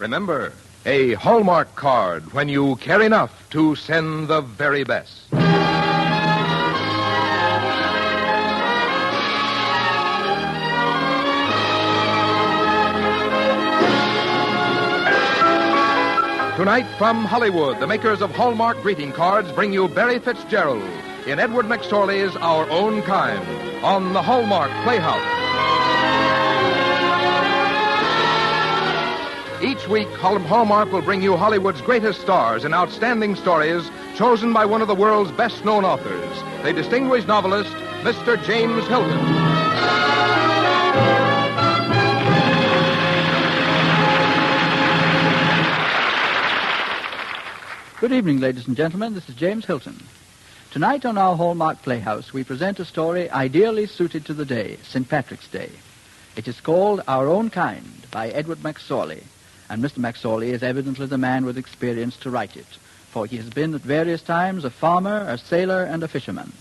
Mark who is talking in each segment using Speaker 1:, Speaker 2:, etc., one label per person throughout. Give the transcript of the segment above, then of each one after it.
Speaker 1: Remember, a Hallmark card when you care enough to send the very best. Tonight from Hollywood, the makers of Hallmark greeting cards bring you Barry Fitzgerald in Edward McSorley's Our Own Kind on the Hallmark Playhouse. Each week, Hallmark will bring you Hollywood's greatest stars in outstanding stories chosen by one of the world's best-known authors, the distinguished novelist, Mr. James Hilton.
Speaker 2: Good evening, ladies and gentlemen. This is James Hilton. Tonight on our Hallmark Playhouse, we present a story ideally suited to the day, St. Patrick's Day. It is called Our Own Kind by Edward McSorley, and Mr. McSorley is evidently the man with experience to write it, for he has been at various times a farmer, a sailor, and a fisherman.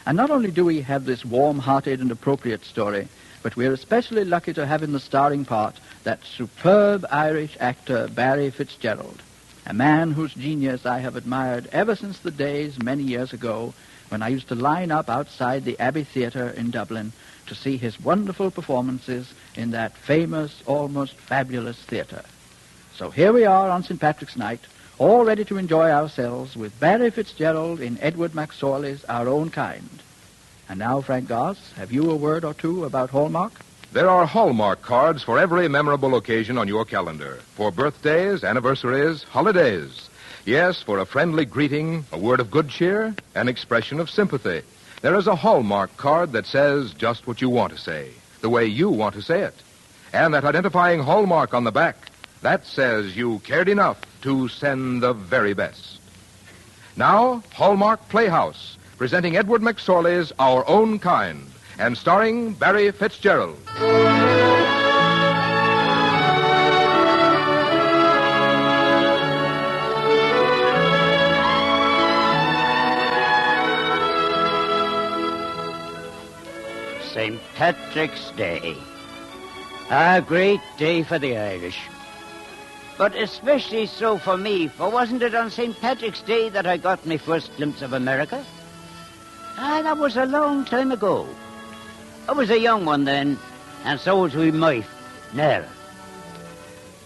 Speaker 2: And not only do we have this warm-hearted and appropriate story, but we are especially lucky to have in the starring part that superb Irish actor Barry Fitzgerald, a man whose genius I have admired ever since the days many years ago when I used to line up outside the Abbey Theatre in Dublin to see his wonderful performances in that famous, almost fabulous theatre. So here we are on St. Patrick's night, all ready to enjoy ourselves with Barry Fitzgerald in Edward McSorley's Our Own Kind. And now, Frank Goss, have you a word or two about Hallmark?
Speaker 1: There are Hallmark cards for every memorable occasion on your calendar. For birthdays, anniversaries, holidays. Yes, for a friendly greeting, a word of good cheer, an expression of sympathy. There is a Hallmark card that says just what you want to say, the way you want to say it. And that identifying Hallmark on the back, that says you cared enough to send the very best. Now, Hallmark Playhouse, presenting Edward McSorley's Our Own Kind, and starring Barry Fitzgerald.
Speaker 3: St. Patrick's Day. A great day for the Irish. But especially so for me, for wasn't it on St. Patrick's Day that I got my first glimpse of America? That was a long time ago. I was a young one then, and so was we might now.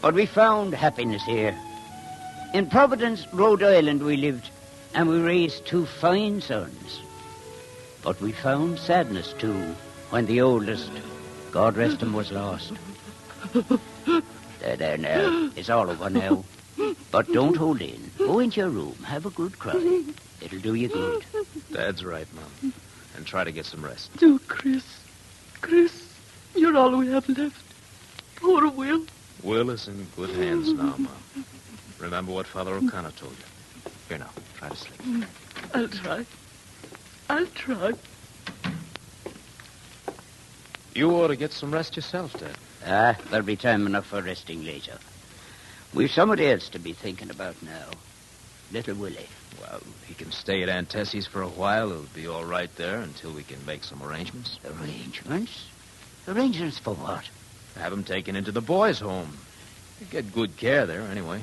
Speaker 3: But we found happiness here. In Providence, Rhode Island we lived, and we raised 2 fine sons. But we found sadness too, when the oldest, God rest him, was lost. There now, it's all over now. But don't hold in. Go into your room, have a good cry. It'll do you good.
Speaker 4: Dad's right, Mom. And try to get some rest.
Speaker 5: Do, Chris, you're all we have left. Poor Will.
Speaker 4: Will is in good hands now, Mom. Remember what Father O'Connor told you. Here now, try to sleep.
Speaker 5: I'll try.
Speaker 4: You ought to get some rest yourself, Dad.
Speaker 3: There'll be time enough for resting later. We've somebody else to be thinking about now. Little Willie.
Speaker 4: Well, he can stay at Aunt Tessie's for a while. He'll be all right there until we can make some arrangements.
Speaker 3: Arrangements? Arrangements for what?
Speaker 4: Have him taken into the boys' home. He'd get good care there, anyway.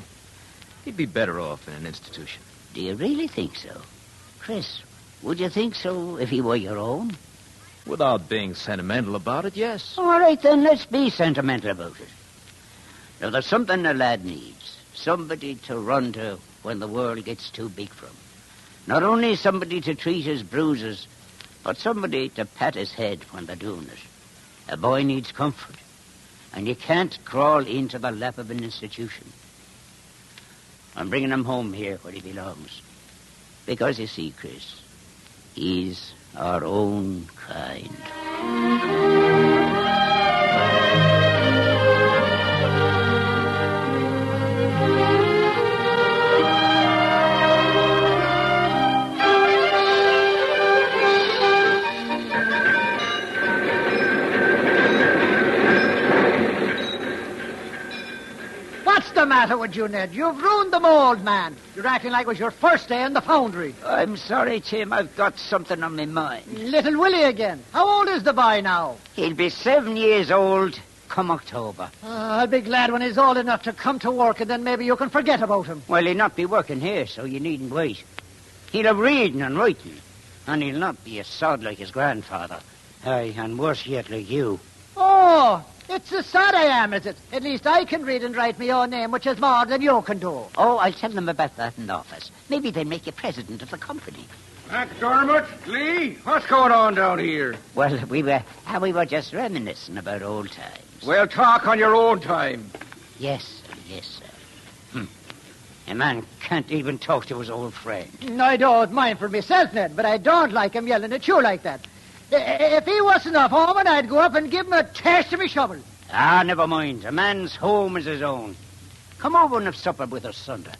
Speaker 4: He'd be better off in an institution.
Speaker 3: Do you really think so? Chris, would you think so if he were your own?
Speaker 4: Without being sentimental about it, yes.
Speaker 3: All right, then, let's be sentimental about it. Now, there's something a lad needs. Somebody to run to when the world gets too big for him. Not only somebody to treat his bruises, but somebody to pat his head when they're doing it. A boy needs comfort, and you can't crawl into the lap of an institution. I'm bringing him home here where he belongs. Because, you see, Chris, he's our own kind.
Speaker 6: What's the matter with you, Ned? You've ruined them, old man. You're acting like it was your first day in the foundry.
Speaker 3: I'm sorry, Tim. I've got something on my mind.
Speaker 6: Little Willie again. How old is the boy now?
Speaker 3: He'll be 7 years old come October.
Speaker 6: I'll be glad when he's old enough to come to work, and then maybe you can forget about him.
Speaker 3: Well, he'll not be working here, so you needn't wait. He'll have reading and writing, and he'll not be a sod like his grandfather. Aye, and worse yet, like you.
Speaker 6: Oh, it's a sod I am, is it? At least I can read and write my own name, which is more than you can do.
Speaker 3: Oh, I'll tell them about that in the office. Maybe they'll make you president of the company.
Speaker 7: MacDermott, Lee, what's going on down here?
Speaker 3: Well, we were just reminiscing about old times.
Speaker 7: Well, talk on your own time.
Speaker 3: Yes, sir. A man can't even talk to his old friend.
Speaker 6: I don't mind for myself, Ned, but I don't like him yelling at you like that. If he wasn't off home, I'd go up and give him a taste of my shovel.
Speaker 3: Ah, never mind. A man's home is his own. Come over and have supper with us Sunday.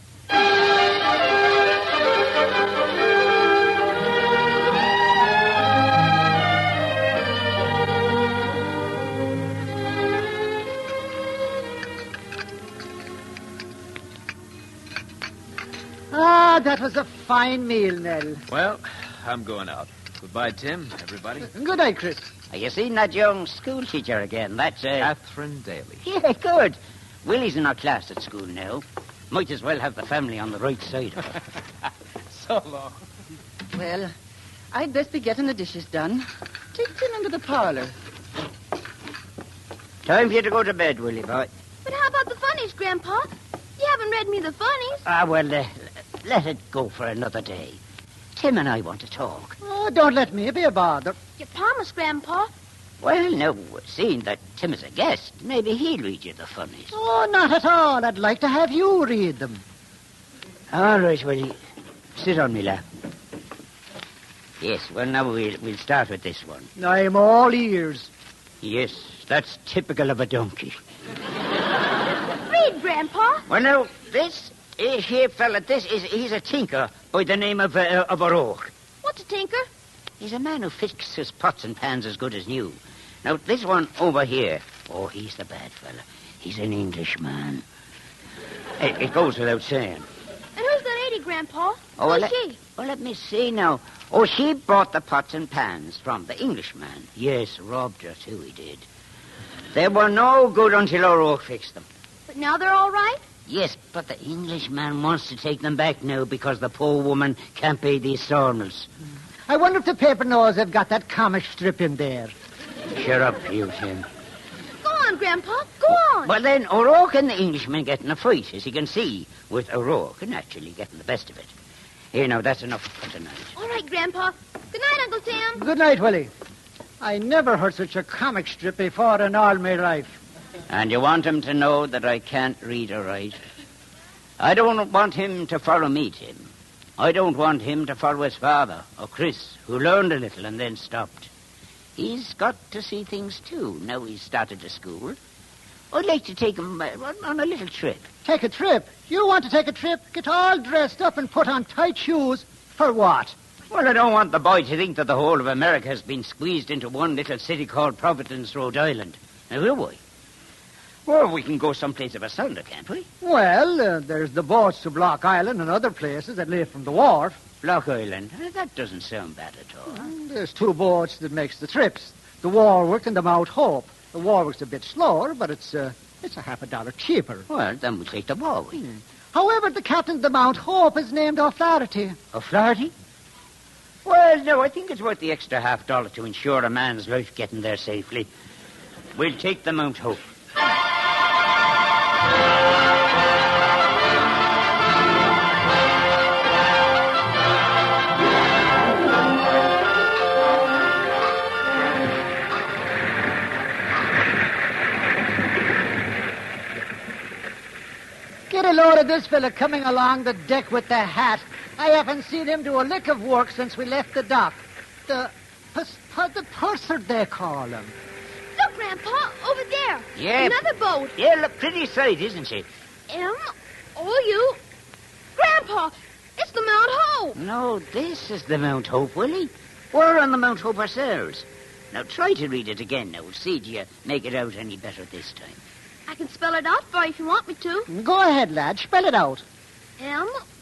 Speaker 6: Ah, that was a fine meal, Nell.
Speaker 4: Well, I'm going out. Goodbye, Tim, everybody.
Speaker 6: Good night, Chris.
Speaker 3: Are you seen that young school teacher again? That's,
Speaker 4: Catherine Daly.
Speaker 3: Yeah, good. Willie's in our class at school now. Might as well have the family on the right side of her.
Speaker 4: So long.
Speaker 5: Well, I'd best be getting the dishes done. Take Tim into the parlor.
Speaker 3: Time for you to go to bed, Willie, boy.
Speaker 8: But how about the funnies, Grandpa? You haven't read me the funnies.
Speaker 3: Ah, well, let it go for another day. Tim and I want to talk.
Speaker 6: Oh, don't let me be a bother.
Speaker 8: You promised, Grandpa.
Speaker 3: Well, now, seeing that Tim is a guest, maybe he'll read you the funnies.
Speaker 6: Oh, not at all. I'd like to have you read them.
Speaker 3: All right, Willie. Sit on me lap. Yes, well, now we'll start with this one.
Speaker 6: I'm all ears.
Speaker 3: Yes, that's typical of a donkey.
Speaker 8: Read, Grandpa.
Speaker 3: Well, now, this here fella, he's a tinker by the name of O'Rourke.
Speaker 8: What's a tinker?
Speaker 3: He's a man who fixes pots and pans as good as new. Now, this one over here, oh, he's the bad fella. He's an Englishman. It goes without saying.
Speaker 8: And who's the lady, Grandpa?
Speaker 3: Oh,
Speaker 8: Who's she?
Speaker 3: Well, let me see now. Oh, she bought the pots and pans from the Englishman. Yes, robbed her, too, he did. They were no good until O'Rourke fixed them.
Speaker 8: But now they're all right?
Speaker 3: Yes, but the Englishman wants to take them back now because the poor woman can't pay the installments.
Speaker 6: I wonder if the paper knows they've got that comic strip in there.
Speaker 3: Shut up, you, Tim.
Speaker 8: Go on, Grandpa. Go on.
Speaker 3: Well, then, O'Rourke and the Englishman get in a fight, as you can see, with O'Rourke naturally getting the best of it. Here, now, that's enough for tonight.
Speaker 8: All right, Grandpa. Good night, Uncle Sam.
Speaker 6: Good night, Willie. I never heard such a comic strip before in all my life.
Speaker 3: And you want him to know that I can't read or write? I don't want him to follow me, Tim. I don't want him to follow his father, or Chris, who learned a little and then stopped. He's got to see things, too, now he's started to school. I'd like to take him on a little trip.
Speaker 6: Take a trip? You want to take a trip? Get all dressed up and put on tight shoes? For what?
Speaker 3: Well, I don't want the boy to think that the whole of America has been squeezed into one little city called Providence, Rhode Island. Now, will we? Well, we can go someplace of a Sunday, can't we?
Speaker 6: Well, there's the boats to Block Island and other places that lay from the wharf.
Speaker 3: Block Island? That doesn't sound bad at all.
Speaker 6: There's two boats that makes the trips. The Warwick and the Mount Hope. The Warwick's a bit slower, but it's a $50 cheaper.
Speaker 3: Well, then we'll take the Warwick.
Speaker 6: However, the captain of the Mount Hope is named O'Flaherty.
Speaker 3: O'Flaherty? Well, no, I think it's worth the extra $50 to ensure a man's life getting there safely. We'll take the Mount Hope.
Speaker 6: Get a load of this fella coming along the deck with the hat. I haven't seen him do a lick of work since we left the dock. The purser, they call him.
Speaker 8: Look, Grandpa, over there.
Speaker 3: Yeah.
Speaker 8: Another boat.
Speaker 3: Yeah, look, pretty sight, isn't she?
Speaker 8: M-O-U. Grandpa, it's the Mount Hope.
Speaker 3: No, this is the Mount Hope, Willie. We're on the Mount Hope ourselves. Now, try to read it again now. See, do you make it out any better this time?
Speaker 8: I can spell it out for you if you want me to.
Speaker 6: Go ahead, lad. Spell it out.
Speaker 8: M-O-U-N-T-H-O-P-E.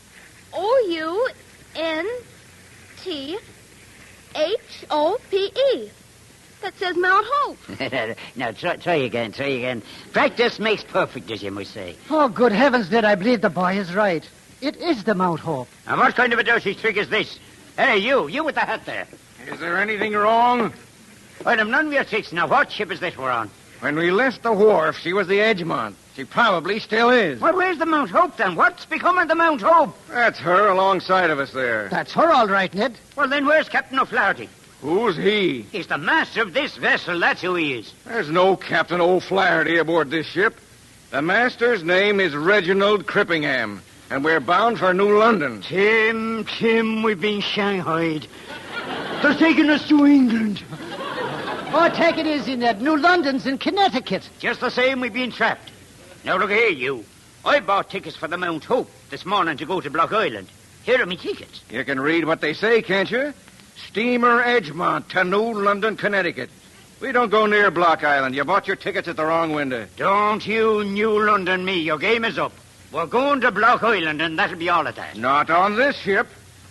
Speaker 8: That says Mount Hope.
Speaker 3: Now, try again. Practice makes perfect, as you must say.
Speaker 6: Oh, good heavens, Ned, I believe the boy is right. It is the Mount Hope.
Speaker 3: And what kind of a dirty trick is this? Hey, you with the hat there.
Speaker 7: Is there anything wrong?
Speaker 3: Well, I'm none of your tricks. Now, what ship is this we're on?
Speaker 7: When we left the wharf, she was the Edgemont. She probably still is.
Speaker 3: Well, where's the Mount Hope, then? What's become of the Mount Hope?
Speaker 7: That's her alongside of us there.
Speaker 6: That's her, all right, Ned.
Speaker 3: Well, then where's Captain O'Flaherty?
Speaker 7: Who's he?
Speaker 3: He's the master of this vessel, that's who he is.
Speaker 7: There's no Captain O'Flaherty aboard this ship. The master's name is Reginald Crippingham, and we're bound for New London.
Speaker 3: Tim, we've been shanghaied. They're taking us to England.
Speaker 6: Oh, take it easy, Ned. New London's in Connecticut.
Speaker 3: Just the same, we've been trapped. Now, look here, you. I bought tickets for the Mount Hope this morning to go to Block Island. Here are me tickets.
Speaker 7: You can read what they say, can't you? Steamer Edgemont to New London, Connecticut. We don't go near Block Island. You bought your tickets at the wrong window.
Speaker 3: Don't you New London me. Your game is up. We're going to Block Island, and that'll be all of that.
Speaker 7: Not on this ship.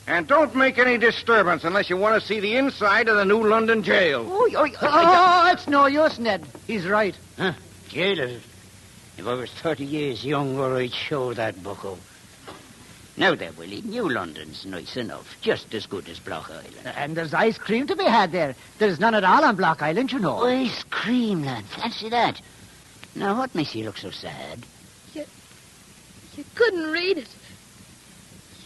Speaker 7: And don't make any disturbance unless you want to see the inside of the New London jail.
Speaker 6: Oh, it's no use, Ned. He's right.
Speaker 3: Huh? Jail is it? If I was 30 years younger, I'd show that bucko. Now then, Willie, New London's nice enough. Just as good as Block Island.
Speaker 6: And there's ice cream to be had there. There's none at all on Block Island, you know.
Speaker 3: Ice cream, lad. Fancy that. Now, what makes you look so sad?
Speaker 8: You couldn't read it.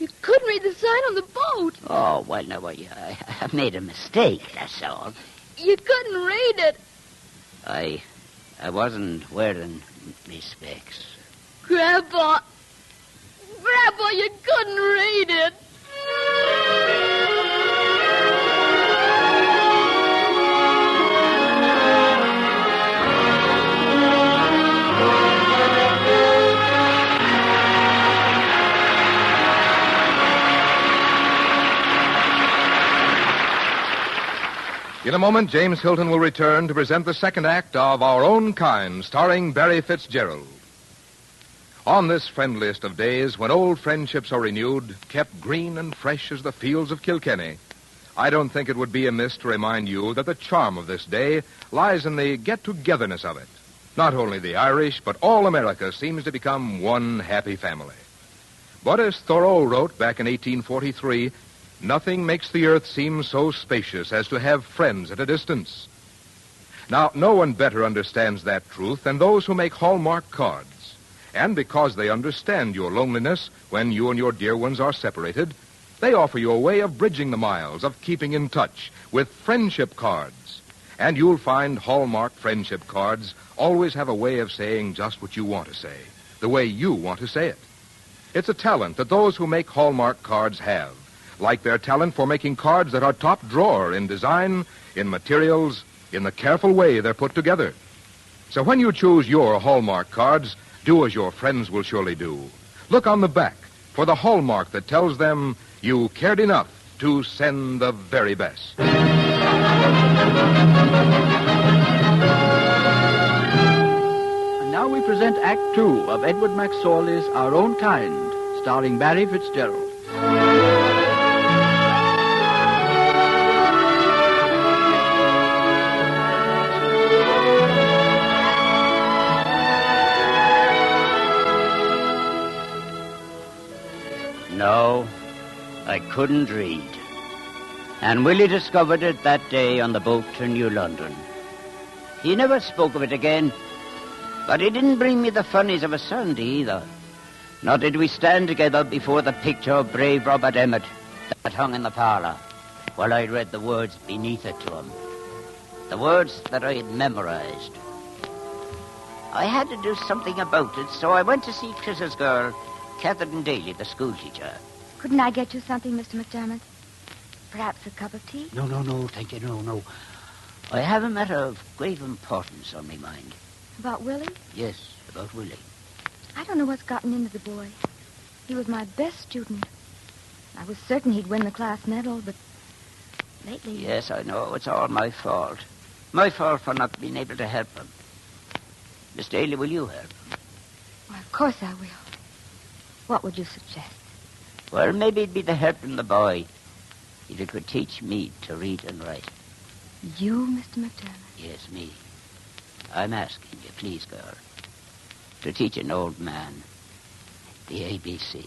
Speaker 8: You couldn't read the sign on the boat.
Speaker 3: Oh, well, now, I made a mistake, that's all.
Speaker 8: You couldn't read it.
Speaker 3: I wasn't wearing me specs.
Speaker 8: Grandpa, you couldn't read it.
Speaker 1: In a moment, James Hilton will return to present the second act of Our Own Kind, starring Barry Fitzgerald. On this friendliest of days, when old friendships are renewed, kept green and fresh as the fields of Kilkenny, I don't think it would be amiss to remind you that the charm of this day lies in the get-togetherness of it. Not only the Irish, but all America seems to become one happy family. But as Thoreau wrote back in 1843, nothing makes the earth seem so spacious as to have friends at a distance. Now, no one better understands that truth than those who make Hallmark cards. And because they understand your loneliness when you and your dear ones are separated, they offer you a way of bridging the miles, of keeping in touch with friendship cards. And you'll find Hallmark friendship cards always have a way of saying just what you want to say, the way you want to say it. It's a talent that those who make Hallmark cards have, like their talent for making cards that are top drawer in design, in materials, in the careful way they're put together. So when you choose your Hallmark cards, do as your friends will surely do. Look on the back for the hallmark that tells them you cared enough to send the very best.
Speaker 2: And now we present Act Two of Edward McSorley's Our Own Kind, starring Barry Fitzgerald.
Speaker 3: No, I couldn't read. And Willie discovered it that day on the boat to New London. He never spoke of it again, but he didn't bring me the funnies of a Sunday either. Nor did we stand together before the picture of brave Robert Emmet that hung in the parlor, while I read the words beneath it to him. The words that I had memorized. I had to do something about it, so I went to see Chris's girl, Catherine Daly, the schoolteacher.
Speaker 8: Couldn't I get you something, Mr. McDermott? Perhaps a cup of tea?
Speaker 3: No, thank you, no. I have a matter of grave importance on my mind.
Speaker 8: About Willie?
Speaker 3: Yes, about Willie.
Speaker 8: I don't know what's gotten into the boy. He was my best student. I was certain he'd win the class medal, but lately...
Speaker 3: Yes, I know. It's all my fault. My fault for not being able to help him. Miss Daly, will you help him?
Speaker 8: Why, of course I will. What would you suggest?
Speaker 3: Well, maybe it'd be to help him, the boy, if he could teach me to read and write.
Speaker 8: You, Mr. McDermott?
Speaker 3: Yes, me. I'm asking you, please, girl, to teach an old man the ABC.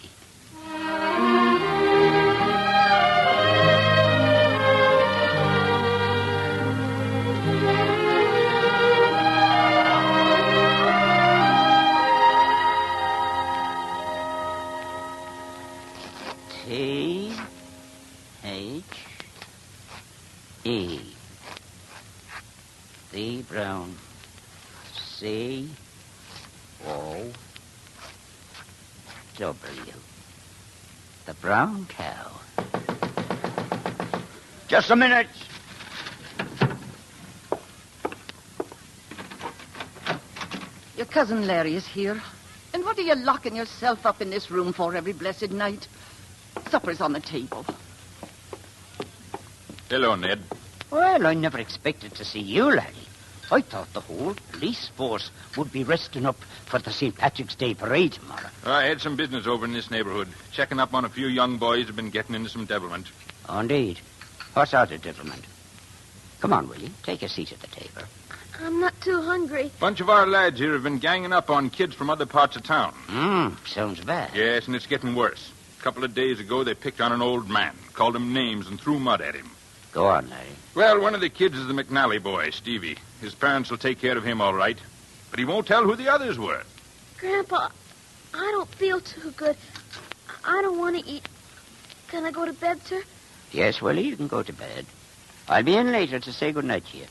Speaker 3: T-H-E. The brown. C-O-W. The brown cow. Just a minute.
Speaker 9: Your cousin Larry is here. And what are you locking yourself up in this room for every blessed night? Supper's on the table.
Speaker 4: Hello, Ned.
Speaker 3: Well, I never expected to see you, laddie. I thought the whole police force would be resting up for the St. Patrick's Day parade tomorrow.
Speaker 4: I had some business over in this neighborhood, checking up on a few young boys who've been getting into some devilment.
Speaker 3: Oh, indeed. What sort of devilment? Come on, will you? Take a seat at the table.
Speaker 5: I'm not too hungry.
Speaker 4: Bunch of our lads here have been ganging up on kids from other parts of town.
Speaker 3: Sounds bad.
Speaker 4: Yes, and it's getting worse. A couple of days ago, they picked on an old man, called him names, and threw mud at him.
Speaker 3: Go on, Larry.
Speaker 4: Well, one of the kids is the McNally boy, Stevie. His parents will take care of him all right. But he won't tell who the others were.
Speaker 5: Grandpa, I don't feel too good. I don't want to eat. Can I go to bed, sir?
Speaker 3: Yes, Willie, you can go to bed. I'll be in later to say good night to you.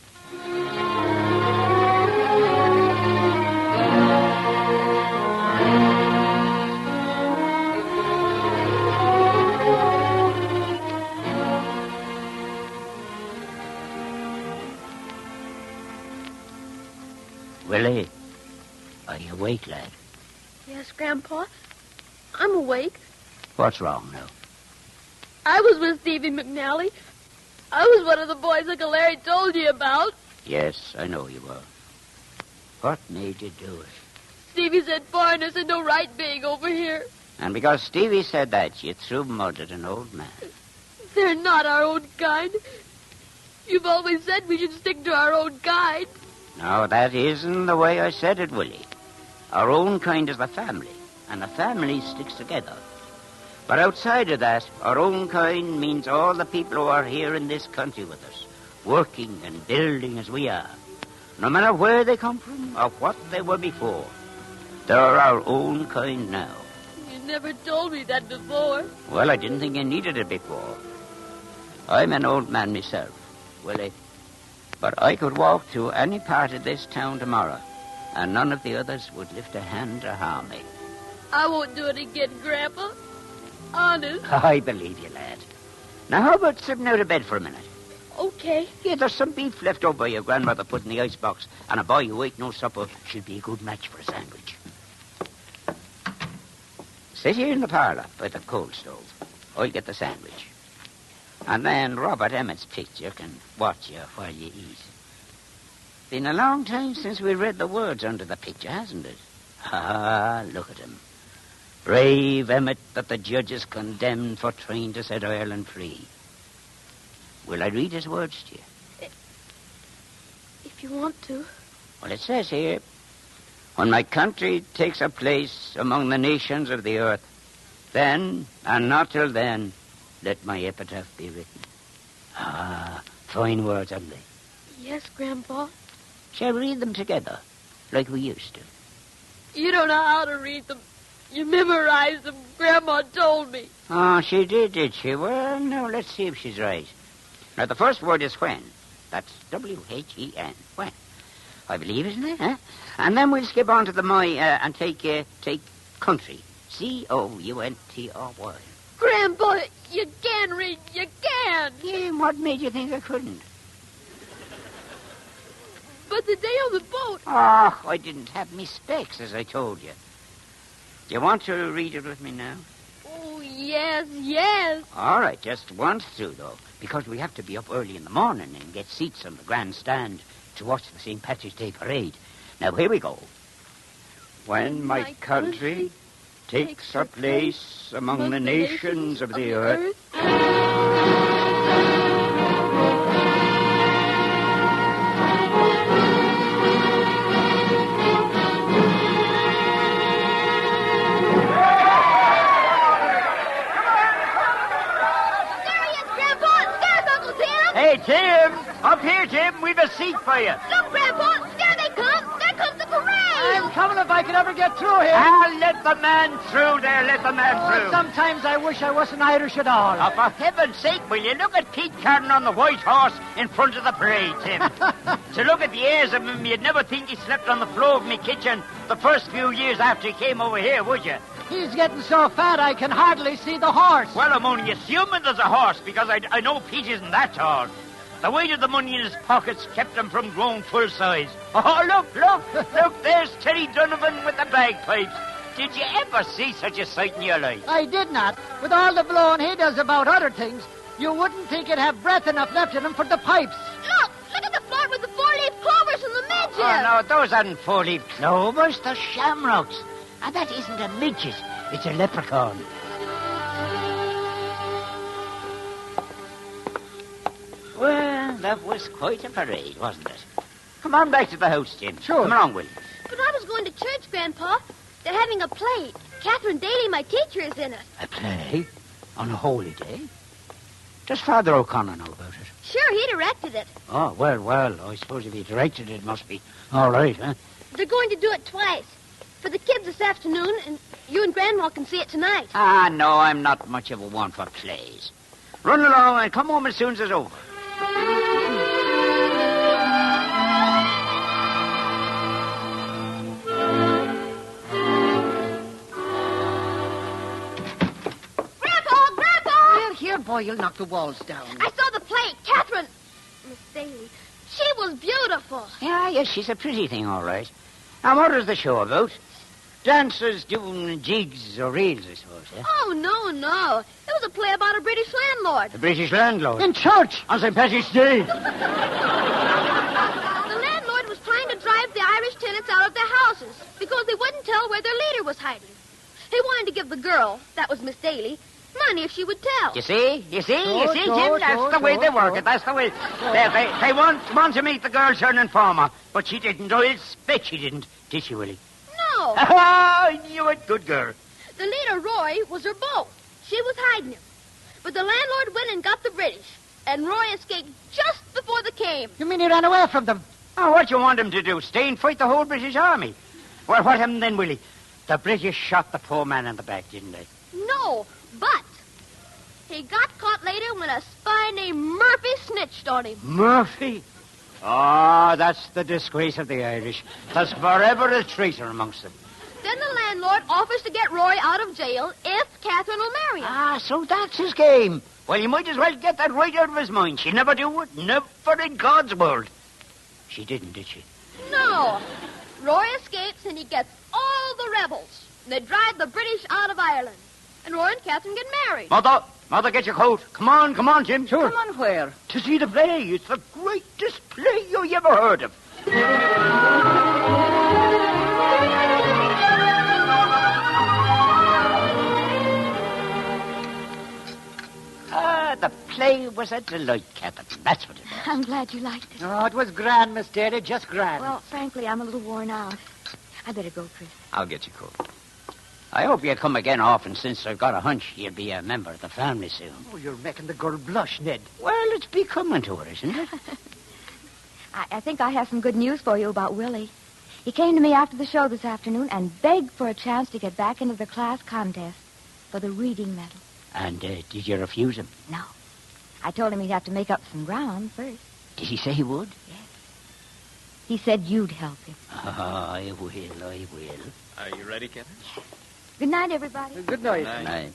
Speaker 3: Willie, are you awake, lad?
Speaker 5: Yes, Grandpa. I'm awake.
Speaker 3: What's wrong now?
Speaker 5: I was with Stevie McNally. I was one of the boys Uncle Larry told you about.
Speaker 3: Yes, I know you were. What made you do it?
Speaker 5: Stevie said foreigners had no right being over here.
Speaker 3: And because Stevie said that, you threw mud at an old man.
Speaker 5: They're not our own kind. You've always said we should stick to our own kind.
Speaker 3: No, that isn't the way I said it, Willie. Our own kind is the family, and the family sticks together. But outside of that, our own kind means all the people who are here in this country with us, working and building as we are. No matter where they come from or what they were before, they're our own kind now.
Speaker 5: You never told me that before.
Speaker 3: Well, I didn't think you needed it before. I'm an old man myself, Willie. But I could walk to any part of this town tomorrow, and none of the others would lift a hand to harm me.
Speaker 5: I won't do it again, Grandpa. Honest.
Speaker 3: I believe you, lad. Now, how about sitting out of bed for a minute?
Speaker 5: Okay.
Speaker 3: Yeah, there's some beef left over your grandmother put in the icebox, and a boy who ate no supper should be a good match for a sandwich. Sit here in the parlour by the coal stove. I'll get the sandwich. And then Robert Emmett's picture can watch you while you eat. Been a long time since we read the words under the picture, hasn't it? Ah, look at him. Brave Emmett that the judges condemned for trying to set Ireland free. Will I read his words to you?
Speaker 5: If you want to.
Speaker 3: Well, it says here, when my country takes a place among the nations of the earth, then, and not till then, let my epitaph be written. Ah, fine words, aren't they?
Speaker 5: Yes, Grandpa.
Speaker 3: Shall we read them together, like we used to?
Speaker 5: You don't know how to read them. You memorized them. Grandma told me.
Speaker 3: Oh, she did she? Well, now, let's see if she's right. Now, the first word is when. That's W-H-E-N. When. I believe, isn't it? Huh? And then we'll skip on to the my and take country. C-O-U-N-T-R-Y.
Speaker 5: Grandpa, you can read. You can.
Speaker 3: Yeah, and what made you think I couldn't?
Speaker 5: But the day on the boat.
Speaker 3: Oh, I didn't have me specs, as I told you. Do you want to read it with me now?
Speaker 5: Oh, yes, yes.
Speaker 3: All right, just once through, though, because we have to be up early in the morning and get seats on the grandstand to watch the St. Patrick's Day parade. Now, here we go. When my country takes a place among the nations of the earth. seat for you.
Speaker 5: Look, Grandpa, there they come. There comes the parade.
Speaker 6: I'm coming if I can ever get through here.
Speaker 3: Ah, let the man through there. Let the man through.
Speaker 6: Sometimes I wish I wasn't Irish at all.
Speaker 3: Oh, for heaven's sake, will you look at Pete Carden on the white horse in front of the parade, Tim? To look at the airs of him, you'd never think he slept on the floor of me kitchen the first few years after he came over here, would you?
Speaker 6: He's getting so fat I can hardly see the horse.
Speaker 3: Well, I'm only assuming there's a horse because I know Pete isn't that tall. The weight of the money in his pockets kept him from growing full size. Oh, look, there's Teddy Donovan with the bagpipes. Did you ever see such a sight in your life?
Speaker 6: I did not. With all the blowing he does about other things, you wouldn't think he'd have breath enough left in him for the pipes.
Speaker 5: Look at the float with the four-leaf clovers and the midges.
Speaker 3: Oh, no, those aren't four-leaf clovers. They're shamrocks. And that isn't a midget. It's a leprechaun. Well, that was quite a parade, wasn't it? Come on back to the house, Jim.
Speaker 6: Sure.
Speaker 3: Come along, Willie.
Speaker 5: But I was going to church, Grandpa. They're having a play. Catherine Daly, my teacher, is in it.
Speaker 3: A play? On a holy day? Does Father O'Connor know about it?
Speaker 5: Sure, he directed it.
Speaker 3: Oh, well, I suppose if he directed it, it must be all right, huh?
Speaker 5: They're going to do it twice. For the kids this afternoon, and you and Grandma can see it tonight.
Speaker 3: Ah, no, I'm not much of a one for plays. Run along and come home as soon as it's over.
Speaker 5: Grandpa!
Speaker 9: Here, boy, you'll knock the walls down.
Speaker 5: I saw the play. Catherine... Miss Daly. She was beautiful.
Speaker 3: Yeah, she's a pretty thing, all right. Now, what is the show about? Dancers doing jigs or reels, I suppose, yeah?
Speaker 5: Oh, no. It was a play about a British landlord.
Speaker 3: The British landlord?
Speaker 6: In church.
Speaker 3: On St. Patrick's Day.
Speaker 5: The landlord was trying to drive the Irish tenants out of their houses because they wouldn't tell where their leader was hiding. He wanted to give the girl, that was Miss Daly, money if she would tell.
Speaker 3: You see, Jim?
Speaker 6: Sure,
Speaker 3: That's the way they work it. That's the way. They want to meet the girl turned informer, but she didn't. I'll bet she didn't. Did she, Willie?
Speaker 5: No.
Speaker 3: I knew it. Good girl.
Speaker 5: The leader, Roy, was her beau. She was hiding him. But the landlord went and got the British, and Roy escaped just before they came.
Speaker 6: You mean he ran away from them?
Speaker 3: Oh, what you want him to do? Stay and fight the whole British army? Well, what happened then, Willie? The British shot the poor man in the back, didn't they?
Speaker 5: No, but he got caught later when a spy named Murphy snitched on him.
Speaker 3: Murphy? Oh, that's the disgrace of the Irish. There's forever a traitor amongst them.
Speaker 5: Then the landlord offers to get Roy out of jail if Catherine will marry him.
Speaker 3: Ah, so that's his game. Well, you might as well get that right out of his mind. She'd never do it. Never in God's world. She didn't, did she?
Speaker 5: No. Roy escapes and he gets all the rebels. They drive the British out of Ireland. And Roy and Catherine get married.
Speaker 3: Mother, get your coat. Come on, Jim.
Speaker 6: Sure.
Speaker 9: Come on, where?
Speaker 3: To see the play. It's the greatest play you ever heard of. The play was a delight, Catherine. That's what it was.
Speaker 8: I'm glad you liked it.
Speaker 6: Oh, it was grand, Miss Daly, just grand.
Speaker 8: Well, frankly, I'm a little worn out. I better go, Chris.
Speaker 4: I'll get your coat.
Speaker 3: I hope you'll come again often, since I've got a hunch you'll be a member of the family soon.
Speaker 6: Oh, you're making the girl blush, Ned.
Speaker 3: Well, it's becoming to her, isn't it?
Speaker 8: I think I have some good news for you about Willie. He came to me after the show this afternoon and begged for a chance to get back into the class contest for the reading medal.
Speaker 3: And did you refuse him?
Speaker 8: No. I told him he'd have to make up some ground first.
Speaker 3: Did he say he would?
Speaker 8: Yes. He said you'd help him.
Speaker 3: Oh, I will.
Speaker 4: Are you ready, Catherine?
Speaker 8: Good night, everybody.
Speaker 6: Good night.
Speaker 4: Good
Speaker 3: Night.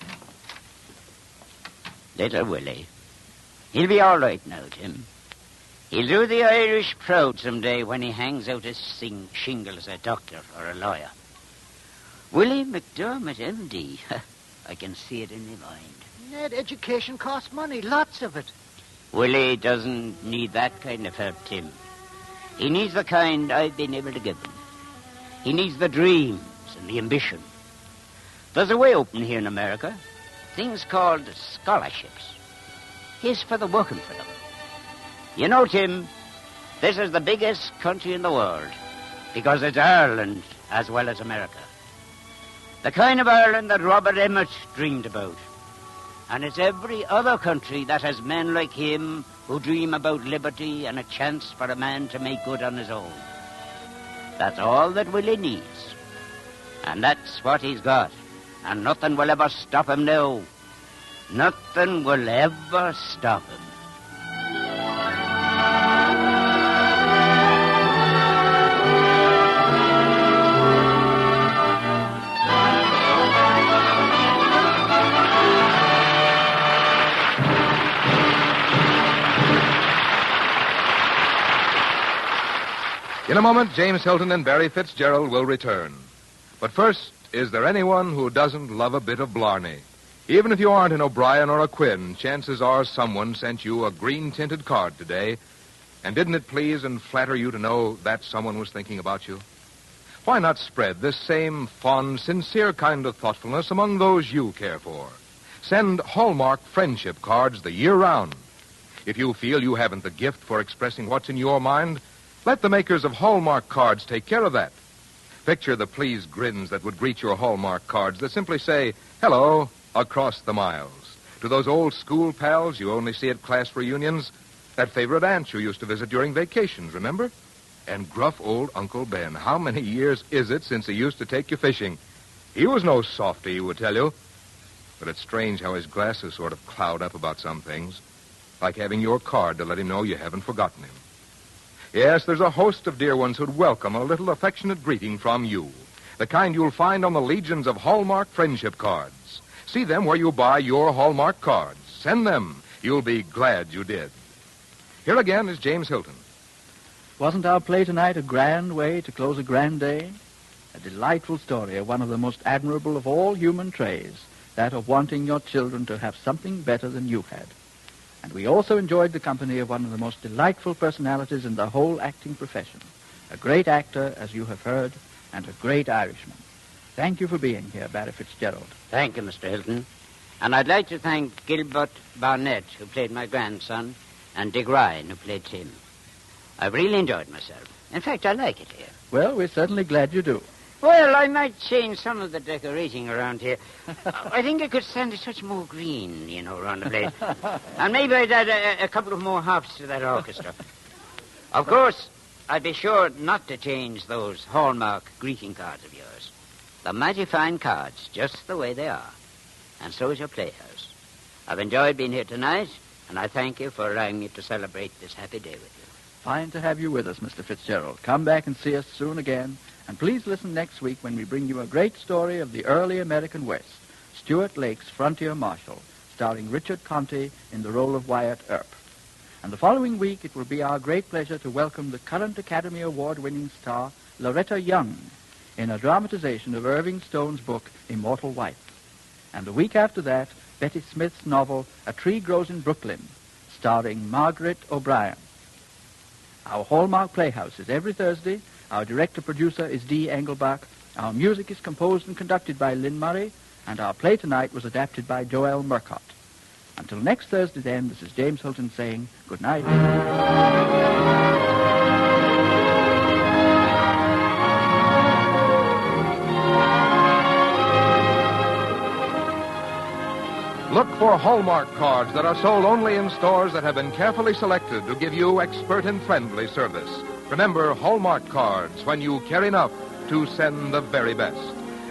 Speaker 3: Little Willie. He'll be all right now, Tim. He'll do the Irish proud someday when he hangs out his shingle as a doctor or a lawyer. Willie McDermott, M.D. I can see it in my mind.
Speaker 6: Ned, education costs money, lots of it.
Speaker 3: Willie doesn't need that kind of help, Tim. He needs the kind I've been able to give him. He needs the dreams and the ambition. There's a way open here in America. Things called scholarships. Here's for the working for them. You know, Tim, this is the biggest country in the world because it's Ireland as well as America. The kind of Ireland that Robert Emmet dreamed about. And it's every other country that has men like him who dream about liberty and a chance for a man to make good on his own. That's all that Willie needs. And that's what he's got. And nothing will ever stop him now. Nothing will ever stop him.
Speaker 1: In a moment, James Hilton and Barry Fitzgerald will return. But first, is there anyone who doesn't love a bit of Blarney? Even if you aren't an O'Brien or a Quinn, chances are someone sent you a green-tinted card today. And didn't it please and flatter you to know that someone was thinking about you? Why not spread this same fond, sincere kind of thoughtfulness among those you care for? Send Hallmark friendship cards the year round. If you feel you haven't the gift for expressing what's in your mind, let the makers of Hallmark cards take care of that. Picture the pleased grins that would greet your Hallmark cards that simply say, hello, across the miles. To those old school pals you only see at class reunions, that favorite aunt you used to visit during vacations, remember? And gruff old Uncle Ben. How many years is it since he used to take you fishing? He was no softy, he would tell you. But it's strange how his glasses sort of cloud up about some things. Like having your card to let him know you haven't forgotten him. Yes, there's a host of dear ones who'd welcome a little affectionate greeting from you. The kind you'll find on the legions of Hallmark friendship cards. See them where you buy your Hallmark cards. Send them. You'll be glad you did. Here again is James Hilton.
Speaker 2: Wasn't our play tonight a grand way to close a grand day? A delightful story of one of the most admirable of all human traits, that of wanting your children to have something better than you had. And we also enjoyed the company of one of the most delightful personalities in the whole acting profession. A great actor, as you have heard, and a great Irishman. Thank you for being here, Barry Fitzgerald.
Speaker 3: Thank you, Mr. Hilton. And I'd like to thank Gilbert Barnett, who played my grandson, and Dick Ryan, who played Tim. I've really enjoyed myself. In fact, I like it here.
Speaker 2: Well, we're certainly glad you do.
Speaker 3: Well, I might change some of the decorating around here. I think I could stand a touch more green, around the place. And maybe I'd add a couple of more harps to that orchestra. Of course, I'd be sure not to change those Hallmark greeting cards of yours. They're mighty fine cards, just the way they are. And so is your playhouse. I've enjoyed being here tonight, and I thank you for allowing me to celebrate this happy day with you.
Speaker 2: Fine to have you with us, Mr. Fitzgerald. Come back and see us soon again. And please listen next week when we bring you a great story of the early American West, Stuart Lake's Frontier Marshal, starring Richard Conte in the role of Wyatt Earp. And the following week, it will be our great pleasure to welcome the current Academy Award-winning star, Loretta Young, in a dramatization of Irving Stone's book, Immortal Wife. And the week after that, Betty Smith's novel, A Tree Grows in Brooklyn, starring Margaret O'Brien. Our Hallmark Playhouse is every Thursday. Our director-producer is Dee Engelbach. Our music is composed and conducted by Lynn Murray. And our play tonight was adapted by Joel Murcott. Until next Thursday, then, this is James Hilton saying good night.
Speaker 1: Look for Hallmark cards that are sold only in stores that have been carefully selected to give you expert and friendly service. Remember, Hallmark cards when you care enough to send the very best.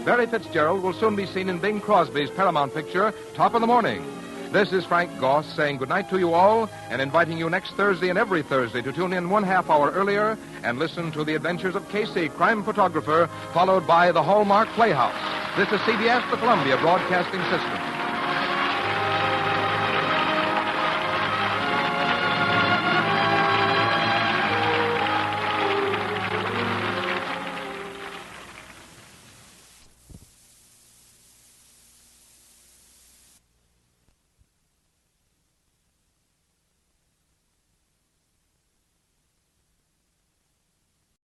Speaker 1: Barry Fitzgerald will soon be seen in Bing Crosby's Paramount picture, Top of the Morning. This is Frank Goss saying goodnight to you all and inviting you next Thursday and every Thursday to tune in 1/2 hour earlier and listen to the adventures of Casey, crime photographer, followed by the Hallmark Playhouse. This is CBS, the Columbia Broadcasting System.